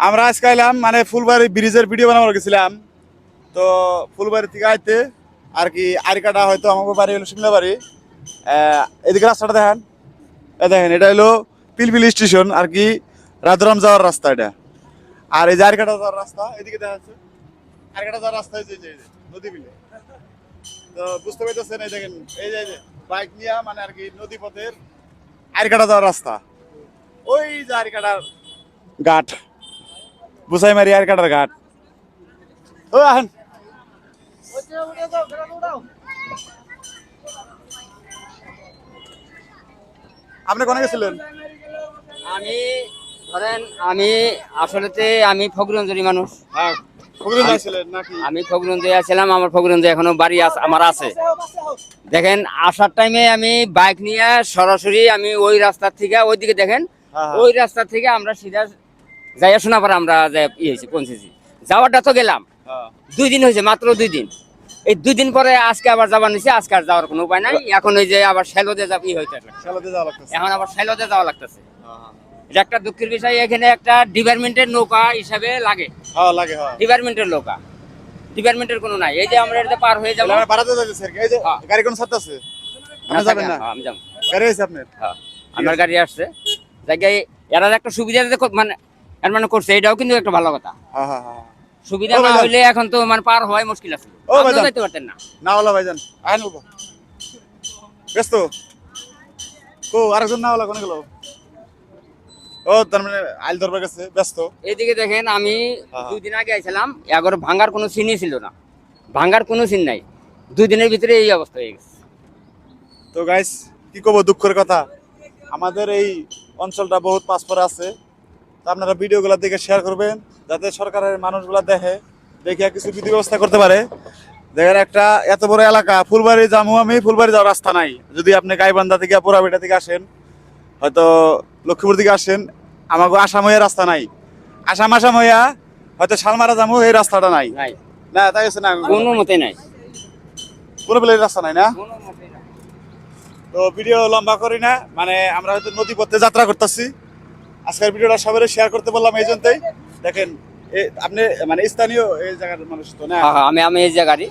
আমরা আজকে এলাম মানে ফুলবাড়ি ব্রিজের ভিডিও বানাবার গেছিলাম। তো ফুলবাড়ি থেকে আইতে আর কি আরিকাটা হয়তো আমাকে বাড়ি হলো সিমলা বাড়ি। এদিকে রাস্তাটা দেখেন, দেখেন এটা হলো পিলপিল স্টেশন আর কি, রাধুরাম যাওয়ার রাস্তা এটা। আর এই যে আরিকাটা যাওয়ার রাস্তা এদিকে দেখা যাচ্ছে, আরিকাটা যাওয়ার রাস্তা এই যে নদী বিলে। তো বুঝতে পারতেছেন, এই দেখেন এই যে বাইক নিয়ে মানে আর কি নদী পথের আরিকাটা যাওয়ার রাস্তা। ওই যে আরিকাটার ঘাট, বুসাই মারি আরিকাটার ঘাট। ও আহেন আপনি কোনে গেছিলেন? আমি ধরেন আমি আসলেতে আমি ফকিরগঞ্জেরই মানুষ। হ্যাঁ, ফকিরগঞ্জ যাইছিলেন নাকি? আমি ফকিরগঞ্জে ছিলাম, আমার ফকিরগঞ্জে এখনো বাড়ি আমার আছে। দেখেন আসার টাইমে আমি বাইক নিয়ে সরাসরি আমি ওই রাস্তার থেকে ওইদিকে দেখেন, হ্যাঁ। ওই রাস্তা থেকে আমরা সিধা যাইয়া শোনাবার আমরা পৌঁছেছি। যাওয়াটা তো গেলাম, হ্যাঁ। 2 দিন হয়েছে, মাত্র 2 দিন। এই 2 দিন পরে আজকে আবার যাবার নিচে, আজকে আর যাওয়ার কোনো উপায় নাই। এখন ওই যে আবার শ্যালোদে যাবি হইতে শালাতে যাওয়া লাগতেছে। এখন আবার শ্যালোদে যাওয়া লাগতেছে। হ্যাঁ, এটা একটা দুঃখের বিষয়, এখানে একটা ডিপার্টমেন্টের নৌকা হিসাবে লাগে, হ্যাঁ লাগে, হ্যাঁ। ডিপার্টমেন্টের নৌকা, ডিপার্টমেন্টের কোনো নাই। এই যে আমরা এটা পার হয়ে যাবো। আমরা বাড়াতে যাইতেছি আর কি। এই যে হ্যাঁ। গাড়ি কোন সাথে আছে? আপনি যাবেন না? হ্যাঁ, আমি যাবো। গাড়ি আছে আপনার? হ্যাঁ, আমার গাড়ি আসছে জায়গায়। এরা একটা সুবিধা মানে এর মানে করছে, এটাও কিন্তু একটা ভালো কথা। হ্যাঁ হ্যাঁ হ্যাঁ। সুবিধা ও না ভাইজান। হইলে এখন তো মানে পার হওয়াই মুশকিল আছে। ও আপনিও ভাইজান। যাইতে পারতেন না। না হলো ভাইজান, আইন বলবো ব্যস্ত। ও আরেকজন না হলো কোনে গেল? ও তার মানে আইল ধরবার গেছে, ব্যস্ত। এইদিকে দেখেন আমি হ্যাঁ। 2 দিন আগে আইছিলাম, এগারো ভাঙ্গার কোনো চিনই ছিল না, ভাঙ্গার কোনো চিন নাই। 2 দিনের ভিতরে এই অবস্থা হয়ে গেছে। তো গাইস কি করবো, দুঃখের কথা। আমাদের এই অঞ্চলটা বহুত পাসপোর্ট আছে। তো আপনারা ভিডিওগুলো দেখে শেয়ার করবেন, যাতে সরকারের মানুষগুলা দেখে কিছু বিধি ব্যবস্থা করতে পারে। দেখেন একটা এত বড় এলাকা, ফুলবাড়ি যাবো আমি, ফুলবাড়ি যাওয়ার রাস্তা নাই। যদি আপনি গাইবান্ধা থেকে পোড়াবেটা থেকে আসেন, হয়তো লক্ষ্মীপুর থেকে আসেন, আমাকে আসাম হয়ে রাস্তা নাই। আসাম হইয়া হয়তো শালমারা যাবো, এই রাস্তাটা নাই। নাই, না তাই আছে না, কোনো মতে নাই, কোনো প্লেন রাস্তা নাই না। কোনো মতে নাই। তো ভিডিও লম্বা করি না, মানে আমরা হয়তো নদী পথে যাত্রা করতেছি। আজকের ভিডিওটা সবাই শেয়ার করতে বললাম এই জন্যই। দেখেন আপনি মানে স্থানীয় এই জায়গার মানুষ তো না? হ্যাঁ, আমি এই জায়গারই।